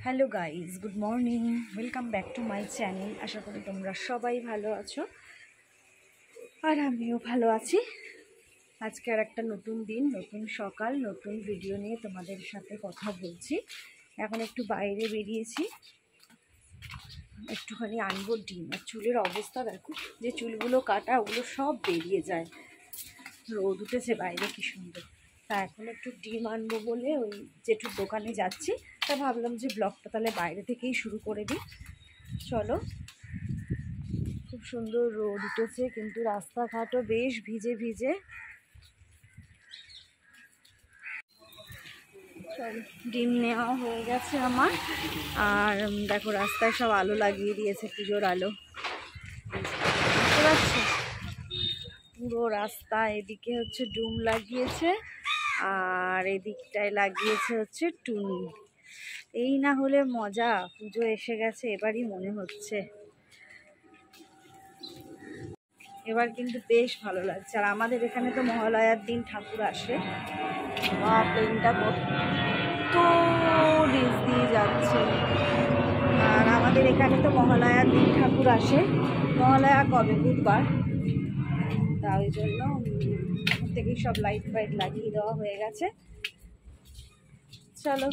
Hello guys, good morning, welcome back to my channel. আশা করি তোমরা সবাই ভালো আছো আর আমিও ভালো আছি। আজকে আর একটা নতুন দিন, নতুন সকাল, নতুন ভিডিও নিয়ে তোমাদের সাথে কথা বলছি। এখন একটু বাইরে বেরিয়েছি, একটুখানি আনবো ডিম। আর চুলের অবস্থা দেখো, যে চুলগুলো কাটা ওগুলো সব বেরিয়ে যায়। রোদ উঠেছে বাইরে, কি সুন্দর। তা এখন একটু ডিম আনবো বলে ওই জেঠুর দোকানে যাচ্ছি। তা ভাবলাম যে ব্লগটা তাহলে বাইরে থেকেই শুরু করে দিই। চলো। খুব সুন্দর রোদ উঠেছে, কিন্তু রাস্তাঘাটও বেশ ভিজে ভিজে। চলো, ডিম নেওয়া হয়ে গেছে আমার। আর দেখো রাস্তায় সব আলো লাগিয়ে দিয়েছে, পুজোর আলো, বুঝতে পারছো? পুরো রাস্তা এদিকে হচ্ছে ডুম লাগিয়েছে, আর এদিকটায় লাগিয়েছে হচ্ছে টুনি। এই না হলে মজা, পুজো এসে গেছে এবারই মনে হচ্ছে। এবার কিন্তু বেশ ভালো লাগছে। আর আমাদের এখানে তো মহালয়ার দিন ঠাকুর আসে। প্লেনটা কত ডিস দিয়ে যাচ্ছে। আর আমাদের এখানে তো মহালয়ার দিন ঠাকুর আসে। মহালয়া কবে? বুধবার। তা ওই জন্য এখন থেকেই সব লাইট ফাইট লাগিয়ে দেওয়া হয়ে গেছে। চলো,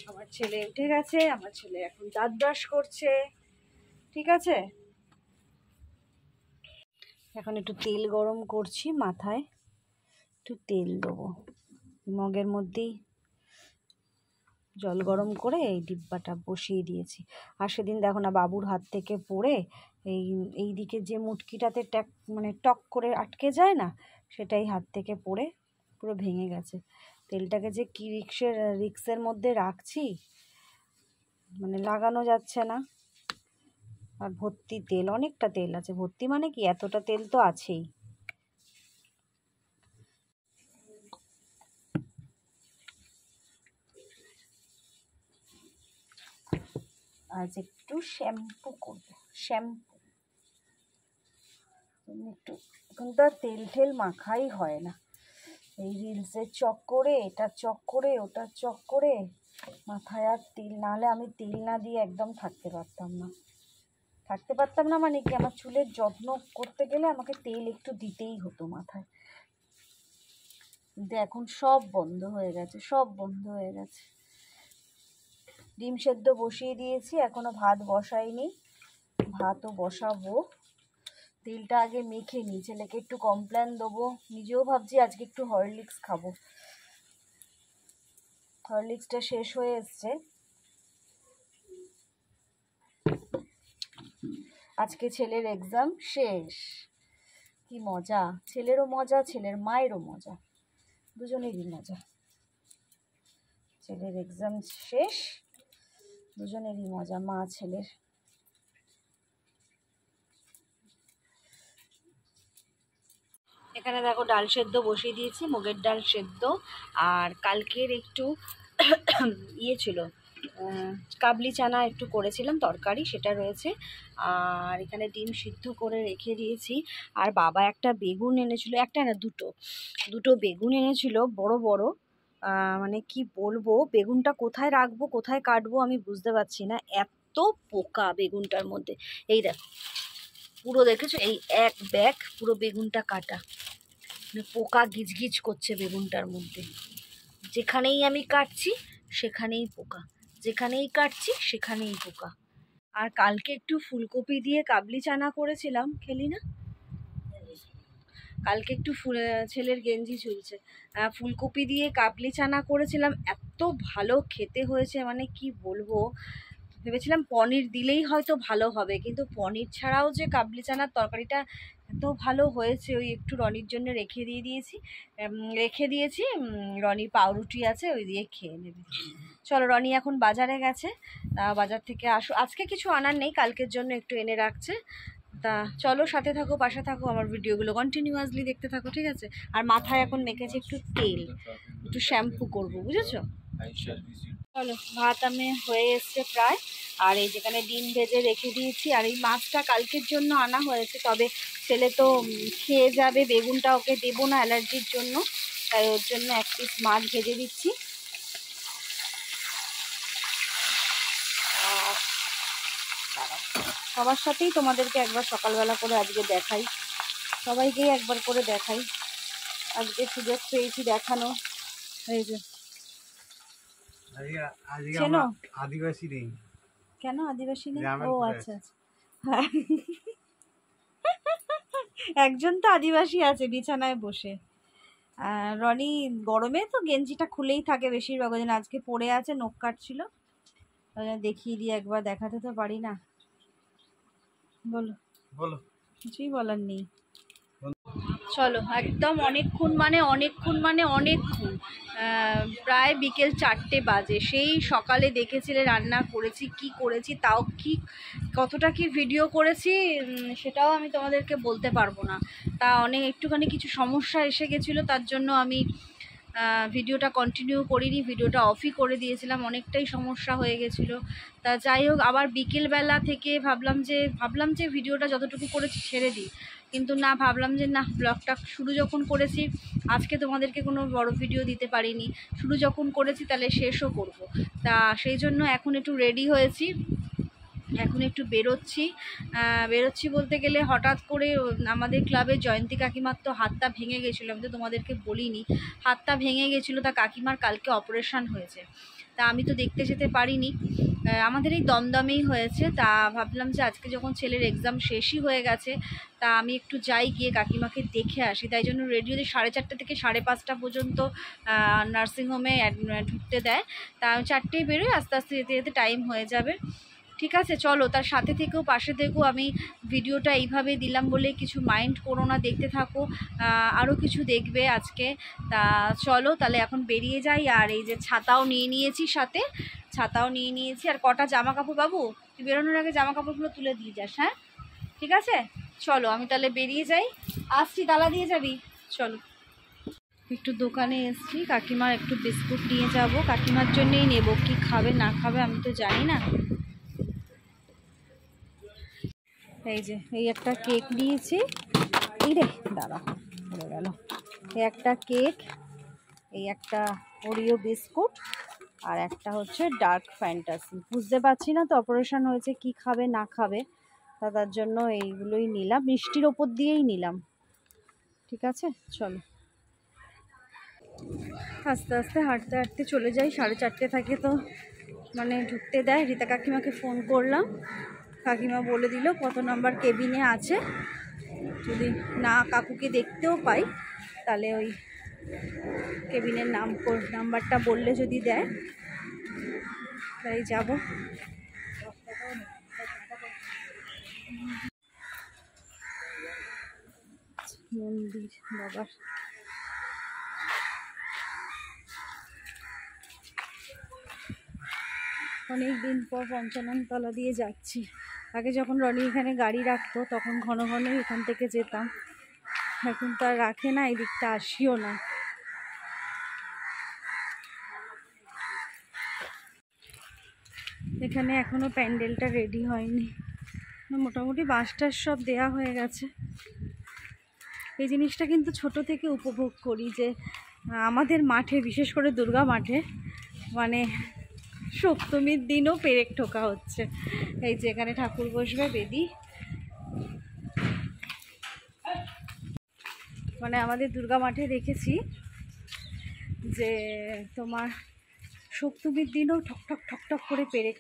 আমার ছেলে উঠে গেছে, আমার ছেলে এখন দাঁত ব্রাশ করছে। ঠিক আছে, এখন একটু তেল গরম করছি, মাথায় একটু তেল দেবো। মগের মধ্যেই জল গরম করে এই ডিব্বাটা বসিয়ে দিয়েছি। আর সেদিন দেখো না, বাবুর হাত থেকে পড়ে এই দিকে যে মুটকিটাতে টক করে আটকে যায় না, সেটাই হাত থেকে পড়ে পুরো ভেঙে গেছে। তেলটাকে যে কি রিক্সের মধ্যে রাখছি, লাগানো যাচ্ছে না। আর ভর্তি তেল, অনেকটা তেল আছে। ভর্তি মানে কি, এতটা তেল তো আছেই। আজ একটু শ্যাম্পু করবো। শ্যাম্পু একটু, এখন তো আর তেল ঠেল মাখাই হয় না। এই রিলসের চক্করে, এটা চক্করে, ওটা চক্করে মাথায় আর তেল, নাহলে আমি তেল না দিয়ে একদম থাকতে পারতাম না। মানে কি, আমার চুলের যত্ন করতে গেলে আমাকে তেল একটু দিতেই হতো মাথায়। কিন্তু এখন সব বন্ধ হয়ে গেছে, সব বন্ধ হয়ে গেছে। ডিম সেদ্ধ বসিয়ে দিয়েছি, এখনো ভাত বসাইনি, ভাতও বসাবো। তেলটা আগে মেখে নিই, ছেলেকে একটু কমপ্ল্যান দেবো। নিজেও ভাবছি আজকে একটু হরলিক্স খাবো। হরলিক্সটা শেষ হয়ে এসছে। আজকে ছেলের এক্সাম শেষ। কি মজা, ছেলেরও মজা, ছেলের মায়েরও মজা, দুজনেরই মজা। ছেলের এক্সাম শেষ, দুজনেরই মজা, মা ছেলের। এখানে দেখো ডাল সেদ্ধ বসিয়ে দিয়েছি, মুগের ডাল সেদ্ধ। আর কালকের একটু ছিল, কাবলি চানা একটু করেছিলাম তরকারি, সেটা রয়েছে। আর এখানে ডিম সিদ্ধ করে রেখে দিয়েছি। আর বাবা একটা বেগুন এনেছিল, একটা না দুটো বেগুন এনেছিল, বড় বড়। কি বলবো, বেগুনটা কোথায় রাখবো, কোথায় কাটবো আমি বুঝতে পারছি না। এত পোকা বেগুনটার মধ্যে। এই দেখো, পুরো দেখেছো, এই এক ব্যাগ পুরো বেগুনটা কাটা। পোকা গিজগিজ করছে বেগুনটার মধ্যে। যেখানেই আমি কাটছি সেখানেই পোকা, যেখানেই কাটছি সেখানেই পোকা। আর কালকে একটু ফুলকপি দিয়ে কাবলি চানা করেছিলাম, খেলি না কালকে একটু ছেলের গেঞ্জি ঝুলছে, ফুলকপি দিয়ে কাবলি চানা করেছিলাম, এত ভালো খেতে হয়েছে, কি বলবো। ভেবেছিলাম পনির দিলেই হয়তো ভালো হবে, কিন্তু পনির ছাড়াও যে কাবলি চানার তরকারিটা এত ভালো হয়েছে। ওই একটু রনির জন্য রেখে দিয়েছি। রনির পাউরুটি আছে, ওই দিয়ে খেয়ে নেবে। চলো, রনি এখন বাজারে গেছে, বাজার থেকে আজকে কিছু আনার নেই, কালকের জন্য একটু এনে রাখছে। তা চলো, সাথে থাকো, পাশে থাকো, আমার ভিডিওগুলো কন্টিনিউয়াসলি দেখতে থাকো, ঠিক আছে? আর মাথায় এখন মেখেছি একটু তেল, একটু শ্যাম্পু করবো, বুঝেছো? চলো, ভাত আমি হয়ে এসছে প্রায়। আর এই যেখানে ডিম ভেজে রেখে দিয়েছি। আর এই মাছটা কালকের জন্য আনা হয়েছে, তবে ছেলে তো খেয়ে যাবে, বেগুনটা ওকে দেবো না অ্যালার্জির জন্য, তাই ওর জন্য এক পিস মাছ ভেজে দিচ্ছি। সবার সাথেই তোমাদেরকে একবার সকালবেলা করে আজকে দেখাই, সবাইকেই একবার করে দেখাই। আজকে সুযোগ পেয়েছি দেখানো। এই যে চেনো? আদিবাসী নেই কেন আদিবাসী নেই? ও আচ্ছা আচ্ছা, একজন তো আদিবাসী আছে বিছানায় বসে। রনি গরমে তো গেঞ্জিটা খুলেই থাকে বেশিরভাগ, ওই জন্য আজকে পরে আছে, নখ কাটছিল, দেখিয়ে দিয়ে একবার, দেখাতে তো পারি না। বলো বলো, কিছুই বলার নেই। চলো একদম অনেকক্ষণ প্রায় বিকেল 4টে বাজে। সেই সকালে দেখেছিলে রান্না করেছি, কি করেছি, তাও কি কতটা কি ভিডিও করেছি সেটাও আমি তোমাদেরকে বলতে পারবো না। তা একটুখানি কিছু সমস্যা এসে গেছিলো, তার জন্য আমি ভিডিওটা কন্টিনিউ করিনি, ভিডিওটা অফই করে দিয়েছিলাম, অনেকটাই সমস্যা হয়ে গেছিলো। তা যাই হোক, আবার বিকেলবেলা থেকে ভাবলাম যে ভিডিওটা যতটুকু করেছি ছেড়ে দিই, কিন্তু না, ভাবলাম যে না, ব্লগটা শুরু যখন করেছি, আজকে তোমাদেরকে কোনো বড় ভিডিও দিতে পারিনি, শুরু যখন করেছি তাহলে শেষও করব। তা সেই জন্য এখন একটু রেডি হয়েছি, এখন একটু বেরোচ্ছি বলতে গেলে হঠাৎ করে আমাদের ক্লাবে জয়ন্তী কাকিমার তো হাতটা ভেঙে গেছিলো, আমি তো তোমাদেরকে বলিনি, হাতটা ভেঙে গেছিলো। তা কাকিমার কালকে অপারেশান হয়েছে, তা আমি তো দেখতে যেতে পারিনি, আমাদের এই দমদমেই হয়েছে। তা ভাবলাম যে আজকে যখন ছেলের এক্সাম শেষই হয়ে গেছে, তা আমি একটু যাই, গিয়ে কাকিমাকে দেখে আসি। তাই জন্য রেডিওতে 4:30 থেকে 5:30 পর্যন্ত নার্সিংহোমে ঢুকতে দেয়। তা আমি 4টেই বেরোই, আস্তে আস্তে যেতে যেতে টাইম হয়ে যাবে। ঠিক আছে, চলো, তার সাথে থেকেও পাশে থেকেও, আমি ভিডিওটা এইভাবে দিলাম বলে কিছু মাইন্ড করো না, দেখতে থাকো, আরও কিছু দেখবে আজকে। তা চলো তাহলে এখন বেরিয়ে যাই। আর এই যে ছাতাও নিয়ে নিয়েছি, আর কটা জামা কাপড়, বাবু তুই বেরোনোর আগে জামা কাপড়গুলো তুলে দিয়ে যাস, হ্যাঁ ঠিক আছে। চলো আমি তাহলে বেরিয়ে যাই, আসছি, তালা দিয়ে যাবি। চলো, একটু দোকানে এসছি, কাকিমার একটু বিস্কুট নিয়ে যাব, কাকিমার জন্যেই নেব, কি খাবে না খাবে আমি তো জানি না। এই যে এই একটা কেক নিয়েছি, এই রে দাঁড়া পড়ে গেল, এই একটা কেক, এই একটা ওরিও বিস্কুট, আর একটা হচ্ছে ডার্ক ফ্যান্টাসি। বুঝতে পারছি না তো অপারেশন হয়েছে কি খাবে না খাবে, তার জন্য এইগুলোই নিলাম, মিষ্টির ওপর দিয়েই নিলাম। ঠিক আছে, চলো আস্তে আস্তে হাঁটতে হাঁটতে চলে যাই। 4:30 থাকে তো মানে ঢুকতে দেয়। রীতা কাকিমাকে ফোন করলাম, কাকিমা বলে দিল কত নাম্বার কেবিনে আছে, যদি না কাকুকে দেখতেও পাই তাহলে ওই কেবিনের নাম্বারটা বললে যদি দেয় তাই যাব। মন্দির বাবার, অনেক দিন পর পঞ্চাননতলা দিয়ে যাচ্ছি। আগে যখন রনি এখানে গাড়ি রাখতো তখন ঘন ঘন এখান থেকে যেতাম, এখন তো আর রাখে না, এই দিকটা আসিও না। এখানে এখনো প্যান্ডেলটা রেডি হয়নি, মোটামুটি বাঁশটার সব দেয়া হয়ে গেছে। এই জিনিসটা কিন্তু ছোট থেকে উপভোগ করি যে আমাদের মাঠে, বিশেষ করে দুর্গা মাঠে, মানে সপ্তমীর দিনও পেরেক ঠোকা হচ্ছে। এই যে এখানে ঠাকুর বসবে, বেদি, মানে আমাদের দুর্গা মাঠে দেখেছি যে তোমার সপ্তমীর দিনও ঠকঠক ঠকঠক করে পেরেক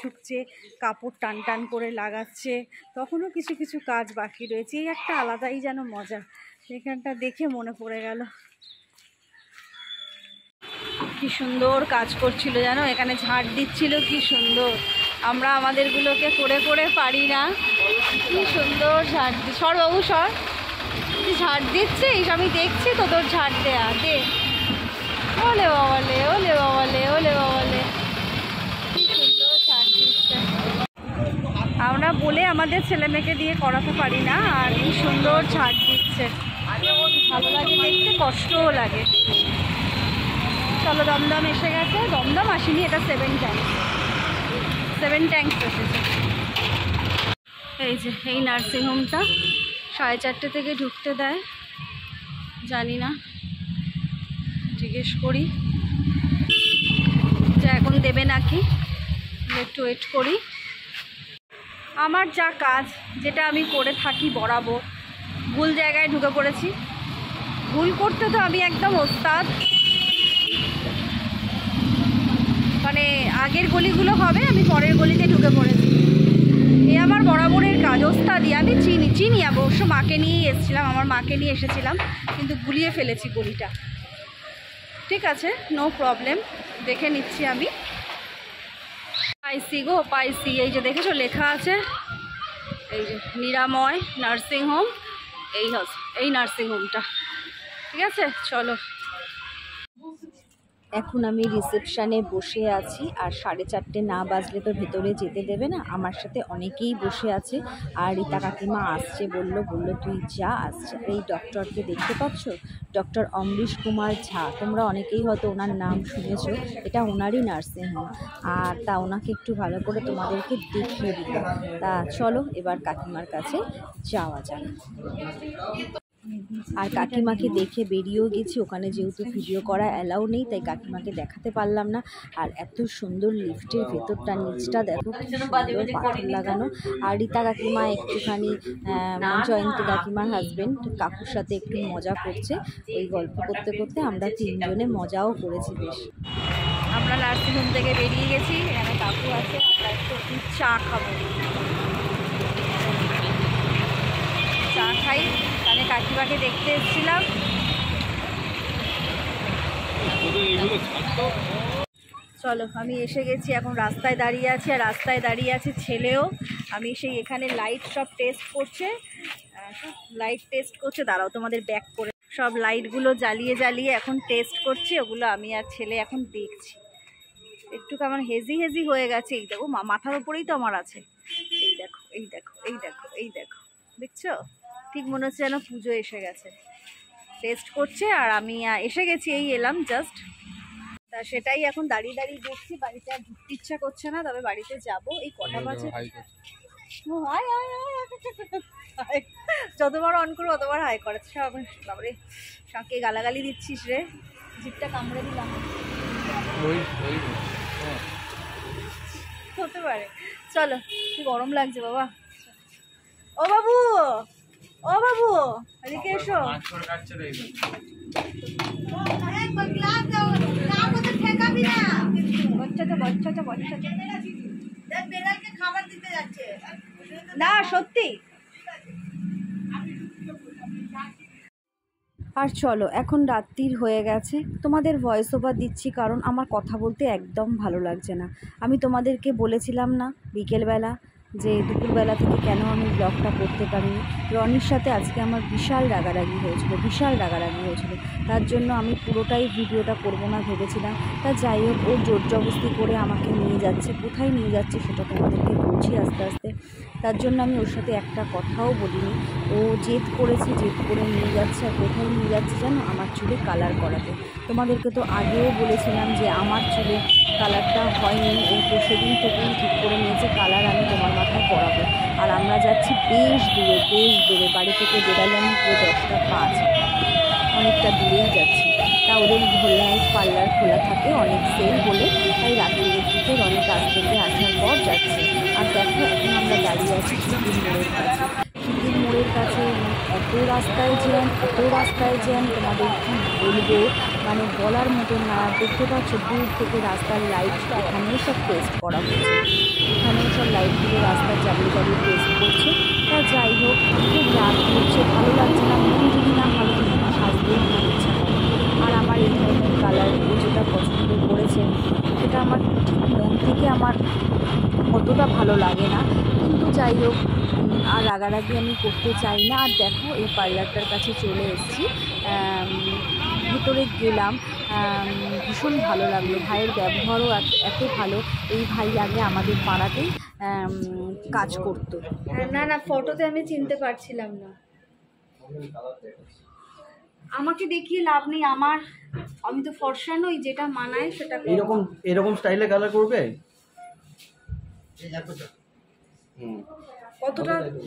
ঠুকছে, কাপড় টান টান করে লাগাচ্ছে, তখনও কিছু কিছু কাজ বাকি রয়েছে। এই একটা আলাদাই যেন মজা, এখানটা দেখে মনে পড়ে গেল কি সুন্দর কাজ করছিল জানো, এখানে ঝাড় দিচ্ছিল, কি সুন্দর। আমরা আমাদেরগুলোকে করে করে পারি না, কি সুন্দর ঝাড় দি। সর বাবু সর, তুই ঝাড় দিচ্ছিস, আমি দেখছি তো তোর ঝাড় দেয়া, দে। ওলে বাবালে, ওলে বাবালে, ওলে বাবালে, কি সুন্দর ঝাড় দিচ্ছে। আমরা বলে আমাদের ছেলে মেয়েকে দিয়ে করাতে পারি না, আর কি সুন্দর ঝাড় দিচ্ছে, ভালো লাগে দেখতে, কষ্টও লাগে। চলো, দমদম এসে গেছে, দমদম আসেনি, এটা 7 ট্যাঙ্কস এসেছে। এই যে এই নার্সিংহোমটা 4:30 থেকে ঢুকতে দেয়, জানি না, জিজ্ঞেস করি যে এখন দেবে নাকি, একটু ওয়েট করি। আমার যা কাজ, যেটা আমি করে থাকি বরাবর, ভুল জায়গায় ঢুকে পড়েছি। ভুল করতে তো আমি একদম ওস্তাদ। মানে আগের গলিগুলো হবে, আমি পরের গলিতে ঢুকে পড়েছি। এ আমার বরাবরের কাজ, ওস্তাদি। আমি চিনি অবশ্য, মাকে নিয়েই এসেছিলাম, আমার মাকে নিয়ে এসেছিলাম, কিন্তু গুলিয়ে ফেলেছি গলিটা। ঠিক আছে, নো প্রবলেম, দেখে নিচ্ছি আমি। পাইসি গো, পাইসি। এই যে দেখেছো লেখা আছে, এই যে নিরাময় নার্সিংহোম, এই নার্সিংহোমটা। ঠিক আছে, চলো। এখন আমি রিসেপশানে বসে আছি, আর 4:30 না বাজলে তো ভেতরে যেতে দেবে না। আমার সাথে অনেকেই বসে আছে, আর রীতা কাকিমা আসছে বলল তুই যা। আসছে এই ডক্টরকে দেখতে পাচ্ছ, ডক্টর অমরিশ কুমার ঝা। তোমরা অনেকেই হয়তো ওনার নাম শুনেছ, এটা ওনারই নার্সিংহোম। আর তা ওনাকে একটু ভালো করে তোমাদেরকে দেখিয়ে দিল। তা চলো এবার কাকিমার কাছে যাওয়া যাক। আর কাকিমাকে দেখে বেরিয়েও গেছি, ওখানে যেহেতু ভিডিও করা অ্যালাউ নেই, তাই কাকিমাকে দেখাতে পারলাম না। আর এত সুন্দর লিফটের ভেতরটা, নিচটা দেখো কি সুন্দর পাথর লাগানো। আর রীতা কাকিমা একটুখানি জয়ন্তী কাকিমার হাজবেন্ড কাকুর সাথে একটু মজা করছে। ওই গল্প করতে করতে আমরা 3 জনে মজাও করেছি বেশ। আমরা নার্সিংহোম থেকে বেরিয়ে গেছি, এখানে কাকু আছে, আমরা একটু চা খাবো। চা খাই, তাহলে কাকিমাকে দেখতে এসেছিলাম। চলো, আমি এসে গেছি, এখন রাস্তায় দাঁড়িয়ে আছি, আর রাস্তায় দাঁড়িয়ে আছে ছেলেও। আমি সেই এখানে লাইট সব টেস্ট করছে, দাঁড়াও তোমাদের ব্যাক করে সব লাইটগুলো জ্বালিয়ে এখন টেস্ট করছে। ওগুলো আমি আর ছেলে এখন দেখছি। একটু কেমন হেজি হয়ে গেছে। এই দেখো, মাথার উপরেই তো আমার আছে। এই দেখো, দেখছো? ঠিক মনে হচ্ছে যেন পুজো এসে গেছে। টেস্ট করছে, আর আমি এসে গেছি, এই এলাম জাস্ট। তা সেটাই এখন দাঁড়িয়ে দেখছি। বাড়িতে আর ঢুকতে ইচ্ছা করছে না, তবে বাড়িতে যাব। এই কটা বাজে, যতবার অন করবো ততবার হাই করেছে। বাবারে, শাকে গালাগালি দিচ্ছিস রে, জিভটা কামড়ে দিলাম। হতে পারে। চলো, কি গরম লাগছে বাবা। ও বাবু, এদিকে এসো। না সত্যি। আর চলো, এখন রাত্রির হয়ে গেছে। তোমাদের ভয়েস ওভার দিচ্ছি কারণ আমার কথা বলতে একদম ভালো লাগছে না। আমি তোমাদেরকে বলেছিলাম না বিকেলবেলা যে দুপুরবেলা থেকে কেন আমি ব্লগটা করতে পারিনি। রনির সাথে আজকে আমার বিশাল রাগারাগি হয়েছিল। তার জন্য আমি পুরোটাই ভিডিওটা করব না ভেবেছিলাম। তা যাই হোক, ও জোর জবরদস্তি করে আমাকে নিয়ে যাচ্ছে। কোথায় নিয়ে যাচ্ছে সেটা তোমাদেরকে বলছি আস্তে আস্তে। তার জন্য আমি ওর সাথে একটা কথাও বলিনি। ও জেদ করে নিয়ে যাচ্ছে। আর কোথায় নিয়ে যাচ্ছে জানো? আমার চুলে কালার করাতে। তোমাদেরকে তো আগেও বলেছিলাম যে আমার চুলে কালারটা হয়নি। ও তো সেদিন থেকেই ঠিক করে নিয়েছে কালার আমি তোমার মাথায় করাবো। আর আমরা যাচ্ছি বেশ দূরে, বাড়ি থেকে বেরালাম পুরো 10টা 5, অনেকটা দূরেই যাচ্ছি। তা ওদের নাইট পার্লার খোলা থাকে, অনেক সেল বলে, তাই রাত্রির দিকে অনেক কাজ থেকে আসার পর যাচ্ছে। আর দেখো, এখন আমরা দাঁড়িয়ে আছি সিদ্ধির মোড়ের কাছে। এত রাস্তায় জ্যাম তোমাদের কি বলবো, মানে বলার মতো না। দেখতে পাচ্ছ দূর থেকে রাস্তার লাইট, এখানেও সব টেস্ট করা হচ্ছে, এখানেও সব লাইটগুলো রাস্তার চালিয়ে টেস্ট করছে। তা যাই হোক, খুব রাত হচ্ছে, ভালো লাগছে না। মন যদি না ভালো থাকে না, সাজতেই আমার ইচ্ছা করে। আর আমার এই ধরনের কালার যেটা পছন্দ করেছেন, সেটা আমার ঠিক মন থেকে আমার অতটা ভালো লাগে না। কিন্তু যাই হোক, আর রাগারাগি আমি করতে চাই না। আর দেখো, এই পার্লারটার কাছে চলে এসেছি, ভিতরে গেলাম। ভীষণ ভালো লাগলো, ভাইয়ের ব্যবহারও এত ভালো। এই ভাই আগে আমাদের পাড়াতেই কাজ করতো। না ফটোতে আমি চিনতে পারছিলাম না। আমাকে দেখিয়ে লাভ নেই, আমি তো ফর্সা নই, যেটা মানায় সেটা। এরকম স্টাইলে কালার করবে।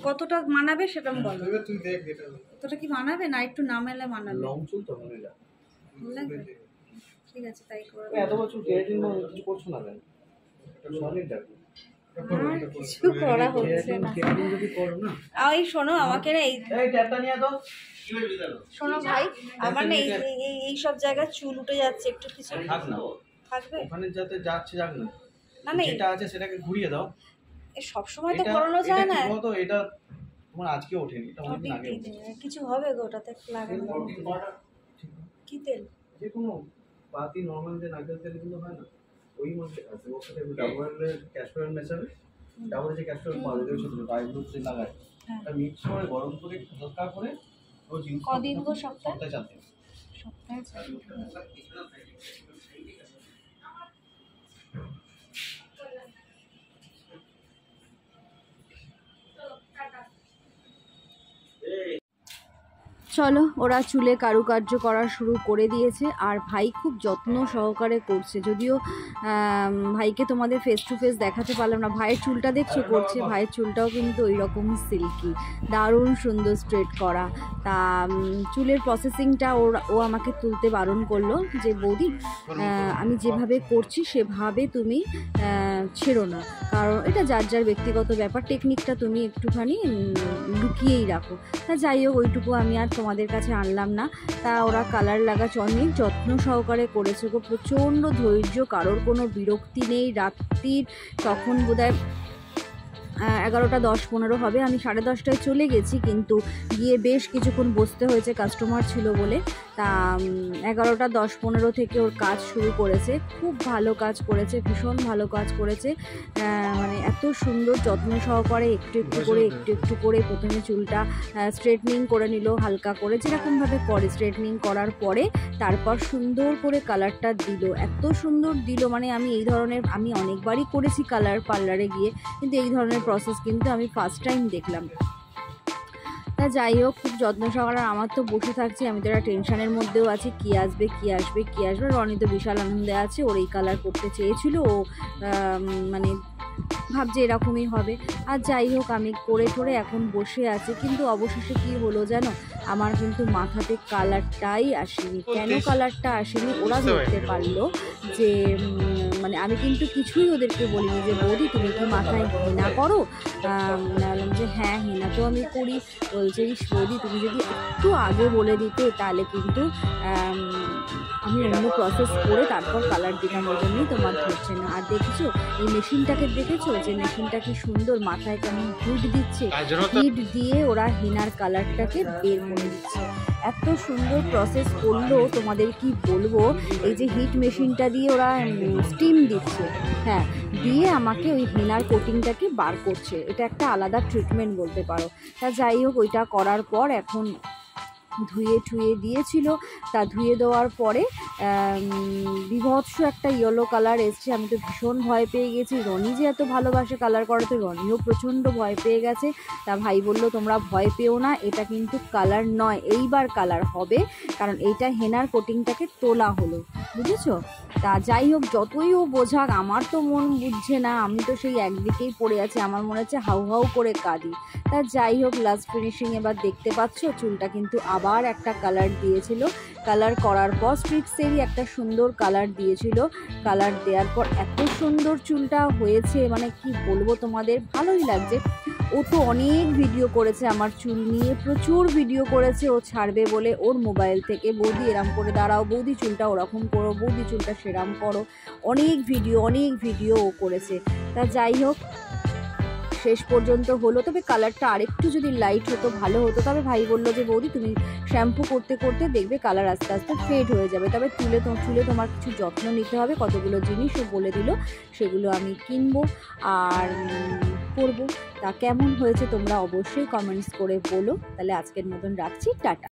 কতটা মানাবে সেটা বলো। কতটা কি মানাবে? না একটু না মেলে মানাবে? ঠিক আছে, তাই করো। এত বছর কেরাটিন কিছু করছো না কেন? আর কিছু করা হচ্ছে না। এই শোনো, আমাকে না শোনো ভাই, আমার না এই সব জায়গায় চুল উঠে যাচ্ছে, একটু কিছু থাকবে ওখানে যাতে যাচ্ছে যাক না, না না যেটা আছে সেটাকে ঘুরিয়ে দাও। সবসময় তো করানো যায় না। এটা তোমার আজকে ওঠেনি, এটা অনেকদিন আগে কিছু হবে গো, ওটাতে লাগে না। কি তেল? যে কোনো পাতি নর্মাল যে নারকেল তেলগুলো হয় না, ওই মধ্যে আছে। ওর সাথে ডাবরের ক্যাস্টর অয়েল মেশাবে, ডাবরের যে ক্যাস্টর অয়েল পাওয়া যায় ওই সাথে ড্রাইগুলো যে লাগায়, এটা মিক্স করে গরম করে হালকা করে রোজ ইউজ করতে। কদিন গো? সপ্তাহে 4 দিন। সপ্তাহে 4 দিন। চলো, ওরা চুলে কারুকার্য করা শুরু করে দিয়েছে আর ভাই খুব যত্ন সহকারে করছে। যদিও ভাইকে তোমাদের ফেস টু ফেস দেখাতে পারলাম না। ভাইয়ের চুলটা দেখছো করছে, ভাইয়ের চুলটাও কিন্তু ওই রকমই সিল্কি, দারুণ সুন্দর স্ট্রেট করা। তা চুলের প্রসেসিংটা ও আমাকে তুলতে বারণ করলো যে বৌদি আমি যেভাবে করছি সেভাবে তুমি ছেড়ো না, কারণ এটা যার যার ব্যক্তিগত ব্যাপার, টেকনিকটা তুমি একটুখানি লুকিয়েই রাখো। তা যাই হোক, ওইটুকু আমি আর তোমাদের কাছে আনলাম না। তা ওরা কালার লাগা অনেক যত্ন সহকারে করেছে গো, প্রচণ্ড ধৈর্য, কারোর কোনো বিরক্তি নেই। রাত্রির তখন বোধহয় 11টা 10-15 হবে, আমি 10:30টায় চলে গেছি, কিন্তু গিয়ে বেশ কিছুক্ষণ বসতে হয়েছে, কাস্টমার ছিল বলে। তা 11টা 10-15 থেকে ওর কাজ শুরু করেছে। খুব ভালো কাজ করেছে, ভীষণ ভালো কাজ করেছে। মানে এত সুন্দর যত্ন সহকারে একটু একটু করে প্রথমে চুলটা স্ট্রেটনিং করে নিল হালকা করে, যেরকমভাবে করে। স্ট্রেটনিং করার পরে তারপর সুন্দর করে কালারটা দিল, এত সুন্দর দিল। মানে আমি এই ধরনের, আমি অনেকবারই করেছি কালার পার্লারে গিয়ে, কিন্তু এই ধরনের প্রসেস কিন্তু আমি ফার্স্ট টাইম দেখলাম। তা যাই হোক, খুব যত্ন সহকারে। আমার তো বসে থাকছি, আমি তো একটা টেনশনের মধ্যেও আছি, কি আসবে কি আসবে কি আসবে। রনি তো বিশাল আনন্দে আছে, ওর এই কালার করতে চেয়েছিল, ও মানে ভাবছে এরকমই হবে। আর যাই হোক, আমি করে টোরে এখন বসে আছি, কিন্তু অবশেষে কি হলো জানো, আমার কিন্তু মাথাতে কালারটাই আসেনি। কেন কালারটা আসেনি ওরা ধরতে পারলো যে মানে আমি কিন্তু কিছুই ওদেরকে বলিনি যে বৌদি তুমি কি মাথায় হেনা করো। বললাম যে হ্যাঁ, হেনা তো আমি করি। বলছে বৌদি তুমি যদি একটু আগে বলে দিতে তাহলে কিন্তু আমি অন্য প্রসেস করে তারপর কালার দিলাম, ওই জন্যই তোমার ধরছে না। আর দেখেছো এই মেশিনটাকে, দেখেছো যে মেশিনটা কি সুন্দর মাথায় কেমন হিট দিচ্ছে, হিট দিয়ে ওরা হেনার কালারটাকে বের করে দিচ্ছে। এত সুন্দর প্রসেস করলো, তোমাদের কি বলবো। এই যে হিট মেশিনটা দিয়ে ওরা স্টিম দিচ্ছে, হ্যাঁ, দিয়ে আমাকে ওই হেনার কোটিংটাকে বার করছে। এটা একটা আলাদা ট্রিটমেন্ট বলতে পারো। তা যাই হোক, ওইটা করার পর এখন ধুয়ে ঠুয়ে দিয়েছিল। তা ধুয়ে দেওয়ার পরে বিভৎস একটা ইয়েলো কালার এসছে। আমি তো ভীষণ ভয় পেয়ে গেছি। রনি যে এত ভালোবাসে কালার করাতে, রনিও প্রচণ্ড ভয় পেয়ে গেছে। তা ভাই বললো তোমরা ভয় পেও না, এটা কিন্তু কালার নয়, এইবার কালার হবে, কারণ এইটা হেনার কোটিংটাকে তোলা হলো, বুঝেছো। তা যাই হোক, যতই ও বোঝাক আমার তো মন বুঝছে না, আমি তো সেই একদিকেই পড়ে আছি, আমার মনে হচ্ছে হাউ হাউ করে কাঁদি। তা যাই হোক, লাস্ট ফিনিশিং এবার দেখতে পাচ্ছ, চুলটা কিন্তু আবার একটা কালার দিয়েছিল। কালার করার পর স্ট্রিক্সেরই একটা সুন্দর কালার দিয়েছিল। কালার দেওয়ার পর এত সুন্দর চুলটা হয়েছে, মানে কি বলবো তোমাদের, ভালোই লাগছে। ও তো অনেক ভিডিও করেছে আমার চুল নিয়ে, প্রচুর ভিডিও করেছে ও ছাড়বে বলে ওর মোবাইল থেকে। বৌদি এরম করে দাঁড়াও, বৌদি চুলটা ওরকম করো, বৌদি চুলটা সেরাম করো, অনেক ভিডিও ও করেছে। তা যাই হোক, শেষ পর্যন্ত হলো। তবে কালারটা আরেকটু যদি লাইট হতো ভালো হতো। তবে ভাই বললো যে বৌদি তুমি শ্যাম্পু করতে করতে দেখবে কালার আস্তে আস্তে ফেড হয়ে যাবে। তবে চুলে তোমার কিছু যত্ন নিতে হবে, কতগুলো জিনিসও বলে দিল, সেগুলো আমি কিনবো আর করবো। তা কেমন হয়েছে তোমরা অবশ্যই কমেন্টস করে বলো। তাহলে আজকের মতন রাখছি, টাটা।